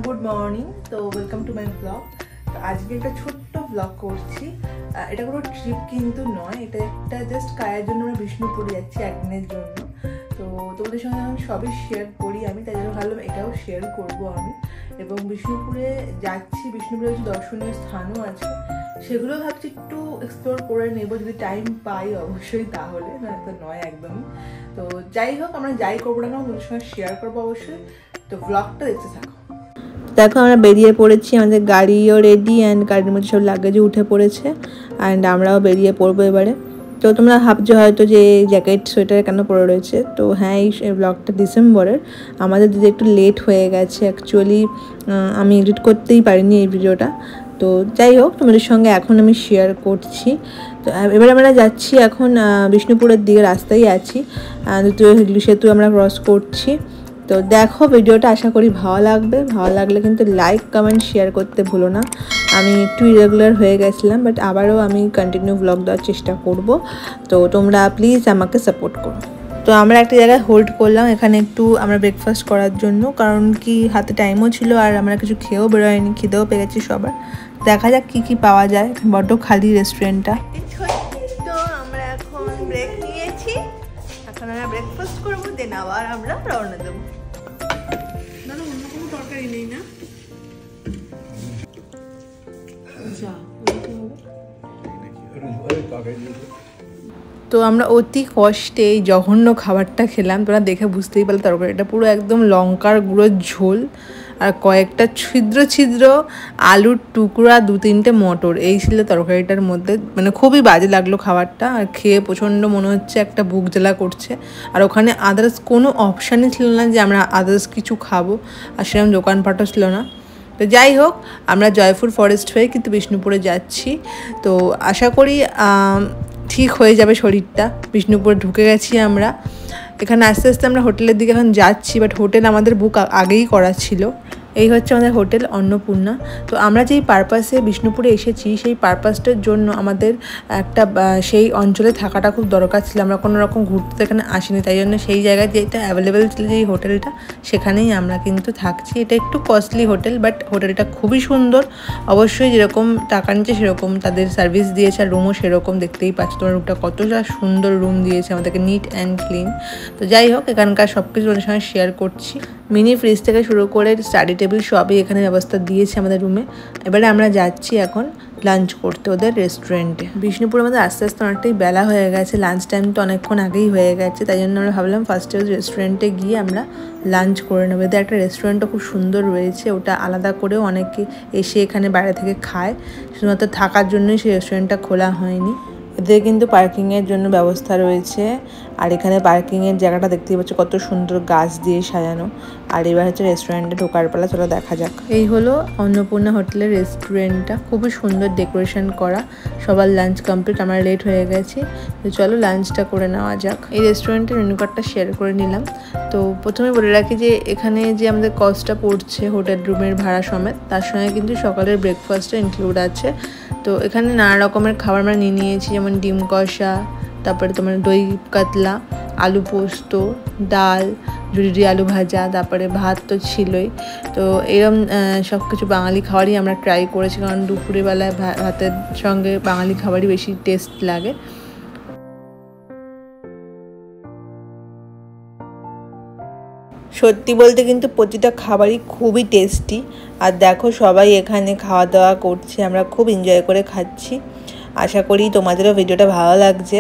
Good morning. তো welcome to my blog. তো আজকে একটা ছোট্ট ব্লগ করছি। এটা কোনো ট্রিপ কিন্তু নয়, এটা একটা জাস্ট কায়ের জন্য আমরা বিষ্ণুপুরে যাচ্ছি একদিনের জন্য। তো তোমাদের সঙ্গে আমি সবই শেয়ার করি, আমি তাই জন্য ভাবলাম এটাও শেয়ার করবো আমি। এবং বিষ্ণুপুরে যাচ্ছি, বিষ্ণুপুরে কিছু দর্শনীয় স্থানও আছে, সেগুলো ভাবছি একটু এক্সপ্লোর করে নেবো যদি টাইম পাই, অবশ্যই, তাহলে না তো নয় একদমই। তো যাই হোক, আমরা যাই করবো না তোমাদের সঙ্গে শেয়ার করবো অবশ্যই। তো ব্লগটা দেখতে থাকো। দেখো আমরা বেরিয়ে পড়েছি, আমাদের গাড়িও রেডি অ্যান্ড গাড়ির মধ্যে সব লাগেজও উঠে পড়েছে অ্যান্ড আমরাও বেরিয়ে পড়বো এবারে। তো তোমরা ভাবছো হয়তো যে জ্যাকেট সোয়েটার কেন পরে রয়েছে। তো হ্যাঁ, এই ব্লগটা ডিসেম্বরের, আমাদের দিদি একটু লেট হয়ে গেছে অ্যাকচুয়ালি, আমি এডিট করতেই পারিনি এই ভিডিওটা। তো যাই হোক, তোমাদের সঙ্গে এখন আমি শেয়ার করছি। তো এবার আমরা যাচ্ছি এখন বিষ্ণুপুরের দিকে, রাস্তায় আছি, দ্বিতীয় হুগলি সেতু আমরা ক্রস করছি। তো দেখো ভিডিওটা, আশা করি ভালো লাগবে। ভালো লাগলে কিন্তু লাইক কমেন্ট শেয়ার করতে ভুলো না। আমি একটু ইরেগুলার হয়ে গেছিলাম, বাট আবারও আমি কন্টিনিউ ব্লগ দেওয়ার চেষ্টা করব। তো তোমরা প্লিজ আমাকে সাপোর্ট করো। তো আমরা একটা জায়গায় হোল্ড করলাম এখানে একটু আমরা ব্রেকফাস্ট করার জন্য, কারণ কি হাতে টাইমও ছিল আর আমরা কিছু খেয়েও বেরোয়নি, খিদেও পেয়ে গেছি সবার। দেখা যাক কী কী পাওয়া যায়, বড্ড খালি রেস্টুরেন্টটা। তো আমরা এখন ব্রেক নিয়েছি, এখন আমরা ব্রেকফাস্ট করবো, দেন আবার আমরা রওনা দেবো। নেই না তো আমরা অতি কষ্টে এই জঘন্য খাবারটা খেলাম। তোমরা দেখে বুঝতেই পারলে তরকারিটা পুরো একদম লঙ্কার গুঁড়োর ঝোল আর কয়েকটা ছিদ্র ছিদ্র আলুর টুকরা, 2-3টে মটর, এই ছিল তরকারিটার মধ্যে। মানে খুবই বাজে লাগলো খাবারটা, আর খেয়ে প্রচণ্ড মনে হচ্ছে একটা বুক জ্বালা করছে। আর ওখানে আদার্স কোনো অপশানই ছিল না যে আমরা আদার্স কিছু খাবো, আর সেরকম দোকানপাটও ছিল না। তো যাই হোক, আমরা জয়পুর ফরেস্ট হয়ে কিন্তু বিষ্ণুপুরে যাচ্ছি। তো আশা করি ঠিক হয়ে যাবে শরীরটা। বিষ্ণুপুরে ঢুকে গেছি আমরা, এখানে আস্তে আস্তে আমরা হোটেলের দিকে এখন যাচ্ছি, বাট হোটেল আমাদের বুক আগেই করা ছিল। এই হচ্ছে আমাদের হোটেল অন্নপূর্ণা। তো আমরা যেই পারপাসে বিষ্ণুপুরে এসেছি, সেই পারপাসটার জন্য আমাদের একটা সেই অঞ্চলে থাকাটা খুব দরকার ছিল। আমরা কোনো রকম ঘুরতে এখানে আসিনি, তাই জন্য সেই জায়গায় যেটা অ্যাভেলেবেল ছিল যেই হোটেলটা, সেখানেই আমরা কিন্তু থাকছি। এটা একটু কস্টলি হোটেল, বাট হোটেলটা খুবই সুন্দর। অবশ্যই যেরকম টাকা নিচ্ছে সেরকম তাদের সার্ভিস দিয়েছে, আর রুমও সেরকম, দেখতেই পাচ্ছ তোমার রুমটা কতটা সুন্দর রুম দিয়েছে আমাদেরকে, নিট অ্যান্ড ক্লিন। তো যাই হোক, এখানকার সব কিছু ওদের সঙ্গে শেয়ার করছি। মিনি ফ্রিজ থেকে শুরু করে স্টাডি টেবিল সবই এখানে ব্যবস্থা দিয়েছে আমাদের রুমে। এবারে আমরা যাচ্ছি এখন লাঞ্চ করতে ওদের রেস্টুরেন্টে। বিষ্ণুপুরে আমাদের আস্তে আস্তে অনেকটাই বেলা হয়ে গেছে, লাঞ্চ টাইম তো অনেকক্ষণ আগেই হয়ে গেছে, তাই জন্য আমরা ভাবলাম ফার্স্টে রেস্টুরেন্টে গিয়ে আমরা লাঞ্চ করে নেবো। এদের একটা রেস্টুরেন্টও খুব সুন্দর রয়েছে, ওটা আলাদা করেও অনেকে এসে এখানে বাইরে থেকে খায়, শুধুমাত্র থাকার জন্যই সেই রেস্টুরেন্টটা খোলা হয়নি। এদের কিন্তু পার্কিংয়ের জন্য ব্যবস্থা রয়েছে, আর এখানে পার্কিংয়ের জায়গাটা দেখতেই পাচ্ছ কত সুন্দর গাছ দিয়ে সাজানো। আর এবার হচ্ছে রেস্টুরেন্টে ঢোকার পালা, চলো দেখা যাক। এই হলো অন্নপূর্ণা হোটেলের রেস্টুরেন্টটা, খুবই সুন্দর ডেকোরেশন করা। সবার লাঞ্চ কমপ্লিট, আমরা লেট হয়ে গেছি, তো চলো লাঞ্চটা করে নেওয়া যাক। এই রেস্টুরেন্টের মেনু কার্ডটা শেয়ার করে নিলাম। তো প্রথমে বলে রাখি যে এখানে যে আমাদের কস্টটা পড়ছে হোটেল রুমের ভাড়া সমেত, তার সঙ্গে কিন্তু সকালের ব্রেকফাস্টটা ইনক্লুড আছে। তো এখানে নানা রকমের খাবার আমরা নিয়ে নিয়েছি, যেমন ডিম কষা, তারপরে তোমার দই কাতলা, আলু পোস্ত, ডাল, জুড়ি আলু ভাজা, তারপরে ভাত তো ছিলই। তো এরকম সব কিছু বাঙালি খাবারই আমরা ট্রাই করেছি, কারণ দুপুরে বেলায় ভাতের সঙ্গে বাঙালি খাবারই বেশি টেস্ট লাগে। সত্যি বলতে কিন্তু প্রতিটা খাবারই খুবই টেস্টি। আর দেখো সবাই এখানে খাওয়া দাওয়া করছে, আমরা খুব এনজয় করে খাচ্ছি। আশা করি তোমাদেরও ভিডিওটা ভালো লাগছে।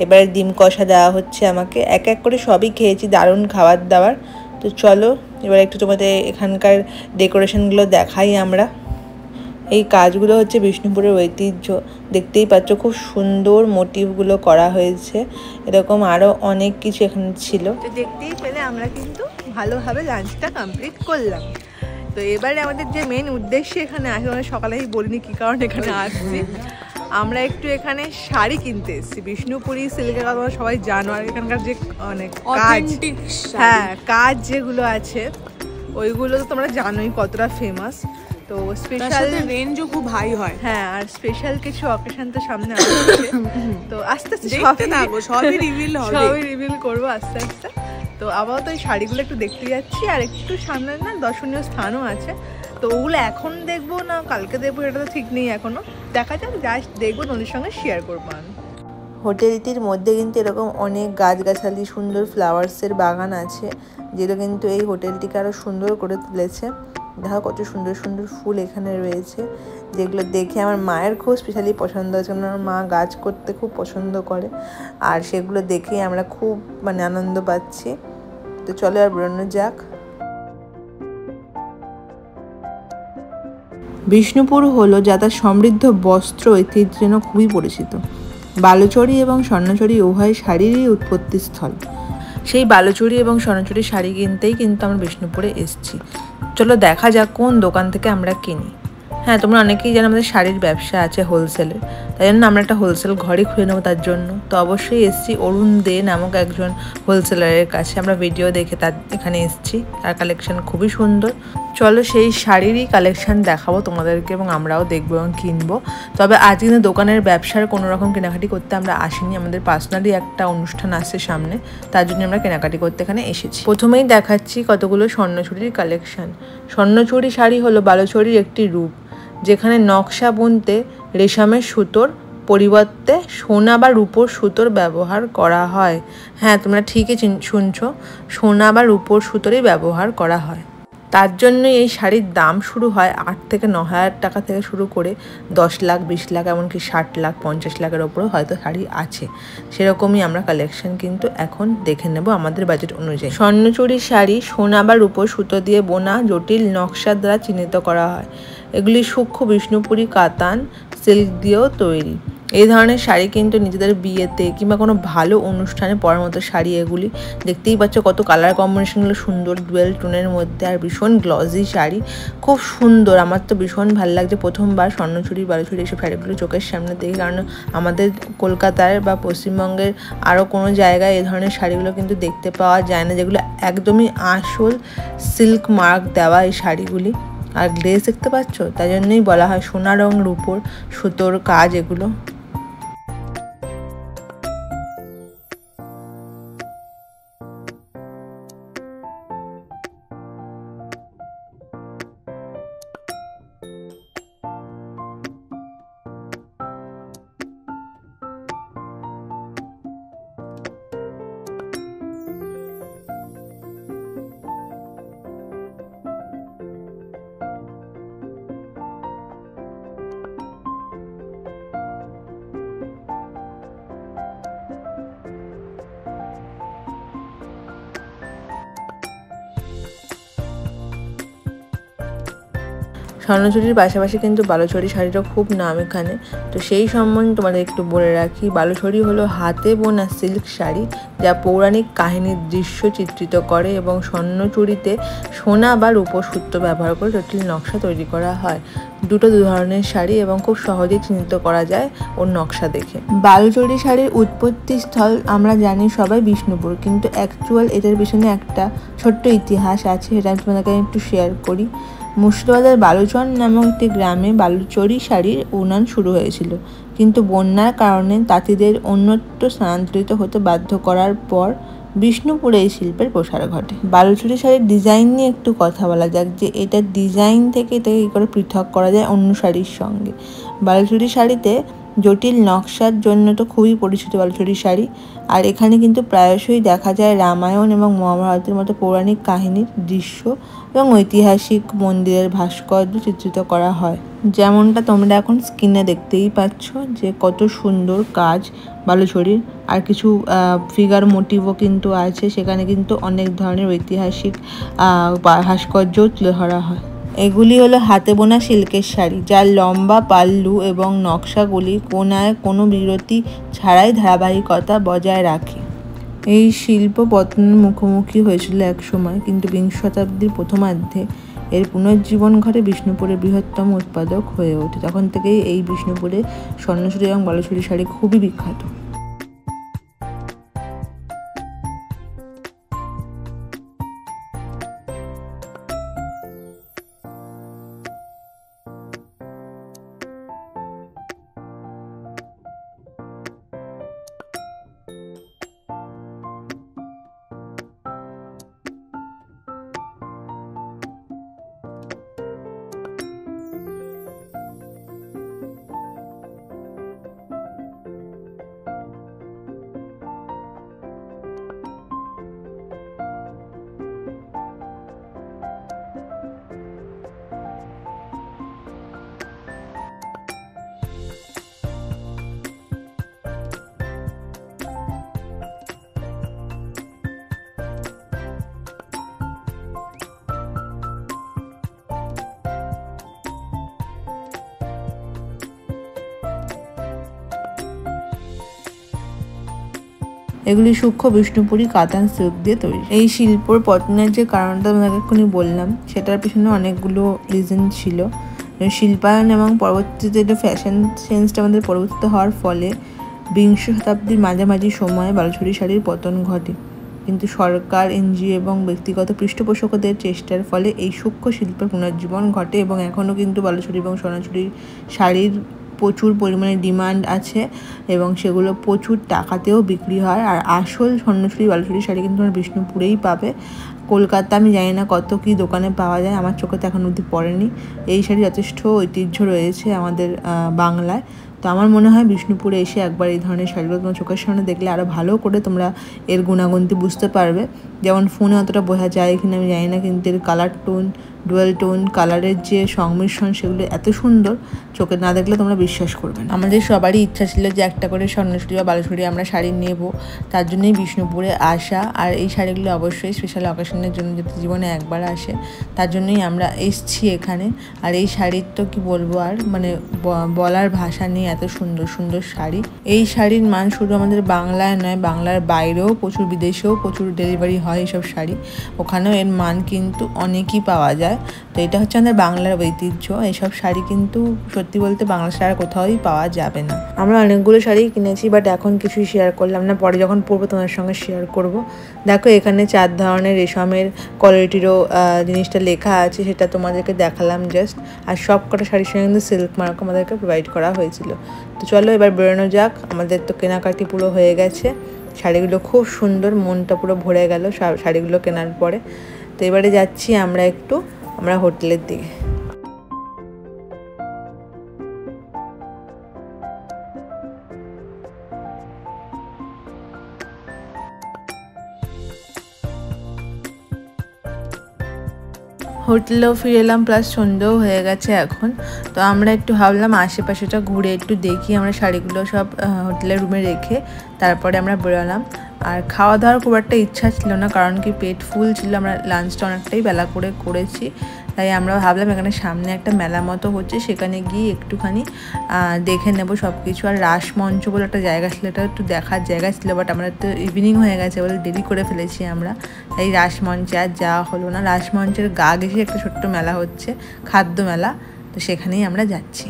এবারে ডিম কষা দেওয়া হচ্ছে আমাকে, এক এক করে সবই খেয়েছি, দারুণ খাবার দাবার। তো চলো এবার একটু তোমাদের এখানকার ডেকোরেশনগুলো দেখাই আমরা। এই কাজগুলো হচ্ছে বিষ্ণুপুরের ঐতিহ্য, দেখতেই পাচ্ছ খুব সুন্দর মোটিভগুলো করা হয়েছে। এরকম আরও অনেক কিছু এখানে ছিল। তো দেখতেই পেলে আমরা কিন্তু ভালোভাবে লাঞ্চটা কমপ্লিট করলাম। তো এবারে আমাদের যে মেন উদ্দেশ্য এখানে আসে, মানে সকালেই বলিনি কী কারণে এখানে আসছি, আমরা একটু এখানে শাড়ি কিনতে এসেছি। বিষ্ণুপুরি সিল্কের কথা সবাই জানো, আর এখানকার যে অনেক কাজ, হ্যাঁ কাজ যেগুলো আছে ওইগুলো তো তোমরা জানোই কতটা ফেমাস। তো স্পেশাল রেঞ্জও খুব হাই হয়, হ্যাঁ, আর স্পেশাল কিছু অকেশন তো সামনে আসছে। তো আস্তে আস্তে সবই রিভিল করবো আস্তে আস্তে। তো আপাতত এই শাড়িগুলো একটু দেখতে যাচ্ছি, আর একটু সামনে না দর্শনীয় স্থানও আছে। তো ওগুলো এখন দেখবো না কালকে দেখবো এটা তো ঠিক নেই এখনো, দেখা যাক, জাস্ট দেখবো, নদীর সঙ্গে শেয়ার করবো আমি। হোটেলটির মধ্যে কিন্তু এরকম অনেক গাছগাছালি, সুন্দর ফ্লাওয়ার্সের বাগান আছে, যেগুলো কিন্তু এই হোটেলটিকে আরও সুন্দর করে তুলেছে। দেখো কত সুন্দর সুন্দর ফুল এখানে রয়েছে, যেগুলো দেখে আমার মায়ের খুব স্পেশালি পছন্দ হয়েছে, কারণ আমার মা গাছ করতে খুব পছন্দ করে, আর সেগুলো দেখেই আমরা খুব আনন্দ পাচ্ছি। তো চলো আর বেরোনো যাক। বিষ্ণুপুর হলো যা তার সমৃদ্ধ বস্ত্র ঐতিহ্যের জন্য খুবই পরিচিত। বালুচরী এবং স্বর্ণচরী উভয় শাড়িরই উৎপত্তি স্থল। সেই বালুচরী এবং স্বর্ণচরী শাড়ি কিনতেই কিন্তু আমরা বিষ্ণুপুরে এসেছি। চলো দেখা যাক কোন দোকান থেকে আমরা কিনি। হ্যাঁ, তোমরা অনেকেই জানো আমাদের শাড়ির ব্যবসা আছে হোলসেলের, তাই জন্য আমরা একটা হোলসেল ঘরই খুলে নেবো তার জন্য। তো অবশ্যই এসছি অরুণ দে নামক একজন হোলসেলারের কাছে, আমরা ভিডিও দেখে তার এখানে এসছি, আর কালেকশন খুবই সুন্দর। চলো সেই শাড়িরই কালেকশন দেখাবো তোমাদেরকে, এবং আমরাও দেখবো এবং কিনবো। তবে আজ কিন্তু দোকানের ব্যবসার কোনো রকম কেনাকাটি করতে আমরা আসিনি, আমাদের পার্সোনালি একটা অনুষ্ঠান আসছে সামনে, তার জন্য আমরা কেনাকাটি করতে এখানে এসেছি। প্রথমেই দেখাচ্ছি কতগুলো স্বর্ণচুরির কালেকশন। স্বর্ণচুরি শাড়ি হলো বালুচরীর একটি রূপ, যেখানে নকশা বুনতে রেশমের সুতোর পরিবর্তে সোনা বা রূপোর সুতোর ব্যবহার করা হয়। হ্যাঁ, তোমরা ঠিকই শুনছো, সোনা বা রূপোর সুতোরই ব্যবহার করা হয়। তার জন্যই এই শাড়ির দাম শুরু হয় 8 থেকে 9 হাজার টাকা থেকে শুরু করে 10 লাখ, 20 লাখ, এমনকি 60 লাখ, 50 লাখের ওপরেও হয়তো শাড়ি আছে। সেরকমই আমরা কালেকশন কিন্তু এখন দেখে নেব আমাদের বাজেট অনুযায়ী। স্বর্ণচুরি শাড়ি সোনা বা রূপোর সুতো দিয়ে বোনা জটিল নকশার দ্বারা চিহ্নিত করা হয়। এগুলি সূক্ষ্ম বিষ্ণুপুরি কাতান সিল্ক দিয়েও তৈরি। এই ধরনের শাড়ি কিন্তু নিজেদের বিয়েতে কিংবা কোনো ভালো অনুষ্ঠানে পরার মতো শাড়ি এগুলি। দেখতেই পাচ্ছ কত কালার কম্বিনেশনগুলো সুন্দর, ডুয়েল টোনের মধ্যে, আর ভীষণ গ্লজি শাড়ি, খুব সুন্দর। আমার তো ভীষণ ভালো লাগছে প্রথমবার স্বর্ণচুরি বালুচুরি এসব শাড়িগুলো চোখের সামনে দেখে, কারণ আমাদের কলকাতার বা পশ্চিমবঙ্গের আরও কোনো জায়গায় এই ধরনের শাড়িগুলো কিন্তু দেখতে পাওয়া যায় না, যেগুলো একদমই আসল সিল্ক মার্ক দেওয়া এই শাড়িগুলি। আর গ্লেজ দেখতে পাচ্ছ, তাই জন্যই বলা হয় সোনা রং রূপোর সুতোর কাজ এগুলো। স্বর্ণচুরির পাশাপাশি কিন্তু বালুচরী শাড়িরও খুব নাম এখানে। তো সেই সম্বন্ধে তোমাদের একটু বলে রাখি, বালুচরী হলো হাতে বোনা সিল্ক শাড়ি, যা পৌরাণিক কাহিনীর দৃশ্য চিত্রিত করে, এবং স্বর্ণচুরিতে সোনা বা রূপোর সূত্র ব্যবহার করে জটিল নকশা তৈরি করা হয়। দু ধরনের শাড়ি, এবং খুব সহজেই চিহ্নিত করা যায় ওর নকশা দেখে। বালুচরী শাড়ির উৎপত্তি স্থল আমরা জানি সবাই বিষ্ণুপুর, কিন্তু অ্যাকচুয়াল এটার পিছনে একটা ছোট্ট ইতিহাস আছে, সেটা আমি তোমাদেরকে একটু শেয়ার করি। মুর্শিদাবাদের বালুচর নামক একটি গ্রামে বালুচরী শাড়ির উন্নয়ন শুরু হয়েছিল, কিন্তু বন্যার কারণে তাঁতিদের অন্যত্র স্থানান্তরিত হতে বাধ্য করার পর বিষ্ণুপুরে এই শিল্পের প্রসার ঘটে। বালুচরী শাড়ির ডিজাইন নিয়ে একটু কথা বলা যাক, যে এটার ডিজাইন থেকে এটাকে কী করে পৃথক করা যায় অন্য শাড়ির সঙ্গে। বালুচরী শাড়িতে জটিল নকশার জন্য তো খুবই পরিচিত বালুচরী শাড়ি। আর এখানে কিন্তু প্রায়শই দেখা যায় রামায়ণ এবং মহাভারতের মতো পৌরাণিক কাহিনীর দৃশ্য এবং ঐতিহাসিক মন্দিরের ভাস্কর্য চিত্রিত করা হয়, যেমনটা তোমরা এখন স্ক্রিনে দেখতেই পাচ্ছ যে কত সুন্দর কাজ বালুচরীর। আর কিছু ফিগার মোটিভও কিন্তু আছে, সেখানে কিন্তু অনেক ধরনের ঐতিহাসিক ভাস্কর্য তুলে ধরা হয়। এগুলি হলো হাতে বোনা সিল্কের শাড়ি, যার লম্বা পাল্লু এবং নকশাগুলি কোনায় কোনো বিরতি ছাড়াই ধারাবাহিকতা বজায় রাখে। এই শিল্প পতনের মুখোমুখি হয়েছিল এক সময়, কিন্তু বিংশ শতাব্দীর প্রথমার্ধে এর পুনর্জীবন ঘটে বিষ্ণুপুরের বৃহত্তম উৎপাদক হয়ে ওঠে। তখন থেকেই এই বিষ্ণুপুরে স্বর্ণচুরি এবং বালুচরী শাড়ি খুবই বিখ্যাত। এগুলি সূক্ষ্ম বিষ্ণুপুরী কাতান সিল্ক দিয়ে তৈরি। এই শিল্পর পতনের যে কারণটা তোমাকে এক্ষুনি বললাম, সেটার পিছনে অনেকগুলো রিজন ছিল। শিল্পায়ন এবং পরবর্তীতে এটা ফ্যাশন সেন্সটা আমাদের পরিবর্তিত হওয়ার ফলে বিংশ শতাব্দীর মাঝামাঝি সময়ে বালুচরী শাড়ির পতন ঘটে। কিন্তু সরকার, এনজিও এবং ব্যক্তিগত পৃষ্ঠপোষকদের চেষ্টার ফলে এই সূক্ষ্ম শিল্পের পুনর্জীবন ঘটে এবং এখনও কিন্তু বালুচরী এবং স্বর্ণচুরির শাড়ির প্রচুর পরিমাণে ডিমান্ড আছে এবং সেগুলো প্রচুর টাকাতেও বিক্রি হয়। আর আসল স্বর্ণচুরি বালুচরী শাড়ি কিন্তু আমরা বিষ্ণুপুরেই পাবে। কলকাতা আমি জানি না কত কি দোকানে পাওয়া যায়, আমার চোখে তো এখন অবধি পড়েনি। এই শাড়ি যথেষ্ট ঐতিহ্য রয়েছে আমাদের বাংলায়। তো আমার মনে হয় বিষ্ণুপুরে এসে একবার এই ধরনের শাড়িগুলো তোমার চোখের সামনে দেখলে আরও ভালো করে তোমরা এর গুণাগুণটি বুঝতে পারবে। যেমন ফোনে অতটা বোঝা যায় কিনা আমি জানি না, কিন্তু এর কালার টোন, ডুয়াল টোন কালারের যে সংমিশ্রণ, সেগুলো এত সুন্দর, চোখে না দেখলে তোমরা বিশ্বাস করবে না। আমাদের সবারই ইচ্ছা ছিল যে একটা করে স্বর্ণচুরি বা বালুচরী আমরা শাড়ি নেব, তার জন্যই বিষ্ণুপুরে আসা। আর এই শাড়িগুলো অবশ্যই স্পেশাল অকেশনের জন্য যাতে জীবনে একবার আসে, তার জন্যই আমরা এসছি এখানে। আর এই শাড়ির তো কি বলবো, আর মানে বলার ভাষা নেই, এত সুন্দর সুন্দর শাড়ি। এই শাড়ির মান শুধু আমাদের বাংলায় নয়, বাংলার বাইরেও প্রচুর, বিদেশেও প্রচুর ডেলিভারি হয় এইসব শাড়ি, ওখানেও এর মান কিন্তু অনেকই পাওয়া যায়। তো এটা হচ্ছে আমাদের বাংলার ঐতিহ্য। এইসব শাড়ি কিন্তু সত্যি বলতে বাংলা ছাড়া কোথাওই পাওয়া যাবে না। আমরা অনেকগুলো শাড়ি কিনেছি, বাট এখন কিছুই শেয়ার করলাম না, পরে যখন পরবো তোমার সঙ্গে শেয়ার করব। দেখো এখানে 4 ধরনের রেশমের কোয়ালিটিরও জিনিসটা লেখা আছে, সেটা তোমাদেরকে দেখালাম জাস্ট। আর সব কটা শাড়ির সঙ্গে কিন্তু সিল্ক মার্ক আমাদেরকে প্রোভাইড করা হয়েছিল। তো চলো এবার বেরোনো যাক, আমাদের তো কেনাকাটি পুরো হয়ে গেছে। শাড়িগুলো খুব সুন্দর, মনটা পুরো ভরে গেল শাড়িগুলো কেনার পরে। তো এবারে যাচ্ছি আমরা হোটেলের দিকে। হোটেলেও ফিরে এলাম, প্লাস সন্ধ্যেও হয়ে গেছে এখন। তো আমরা একটু ভাবলাম আশেপাশেটা ঘুরে একটু দেখি। আমরা শাড়িগুলো সব হোটেলের রুমে রেখে তারপরে আমরা বেরোলাম। আর খাওয়া দাওয়ার খুব একটা ইচ্ছা ছিল না, কারণ কি পেট ফুল ছিল, আমরা লাঞ্চটা অনেকটাই বেলা করে করেছি। তাই আমরা ভাবলাম এখানে সামনে একটা মেলা মতো হচ্ছে, সেখানে গিয়ে একটুখানি দেখে নেব সব কিছু। আর রাসমঞ্চ বলে একটা জায়গা ছিল, এটা একটু দেখার জায়গা ছিল, বাট আমরা তো ইভিনিং হয়ে গেছে বলে দেরি করে ফেলেছি আমরা, তাই রাসমঞ্চে আর যাওয়া হলো না। রাসমঞ্চের গা ঘেঁষে একটা ছোট্ট মেলা হচ্ছে, খাদ্য মেলা, তো সেখানেই আমরা যাচ্ছি।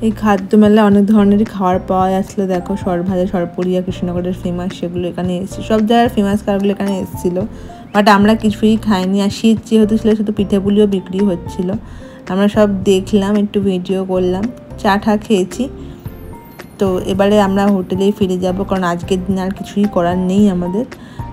এই খাদ্য মেলায় অনেক ধরনেরই খাবার পাওয়া যাচ্ছিলো। দেখো সরভাজা, সরপুরিয়া, কৃষ্ণনগরের ফেমাস, সেগুলো এখানে এসেছে। সব জায়গার ফেমাস খাবারগুলো এখানে এসেছিলো, বাট আমরা কিছুই খাইনি। আর শীত যেহেতু ছিল শুধু পিঠেপুলিও বিক্রি হচ্ছিলো। আমরা সব দেখলাম, একটু ভিডিও করলাম, চা টা খেয়েছি। তো এবারে আমরা হোটেলেই ফিরে যাব, কারণ আজকের দিন আর কিছুই করার নেই আমাদের।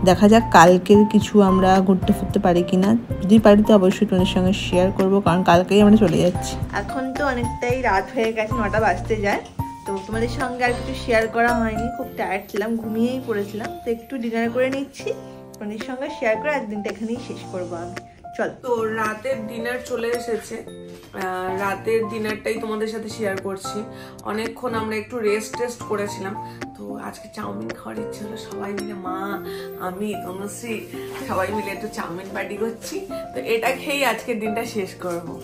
দেখা যাক কালকের কিছু আমরা ঘুরতে ফুরতে পারি কিনা। যদি পারি তো অবশ্যই তোমাদের সঙ্গে শেয়ার করব, কারণ কালকেই আমরা চলে যাচ্ছি। এখন তো অনেকটাই রাত হয়ে গেছে, 9টা বাজতে যায়। তো তোমাদের সঙ্গে আর কিছু শেয়ার করা হয়নি, খুব টায়ার্ড ছিলাম, ঘুমিয়েই পড়েছিলাম। তো একটু ডিনার করে নিচ্ছি, তোমাদের সঙ্গে শেয়ার করে একদিনটা এখানেই শেষ করবো আমি। চল, তো রাতের ডিনার চলে এসেছে। রাতের ডিনারটাই তোমাদের সাথে শেয়ার করছি। অনেকক্ষণ আমরা একটু রেস্ট করেছিলাম। তো আজকে চাউমিন খাওয়ার ইচ্ছে হলো, সবাই মিলে, মা, আমি, তনুশ্রী সবাই মিলে একটু চাউমিন পার্টি করছি। তো এটা খেয়েই আজকের দিনটা শেষ করবো।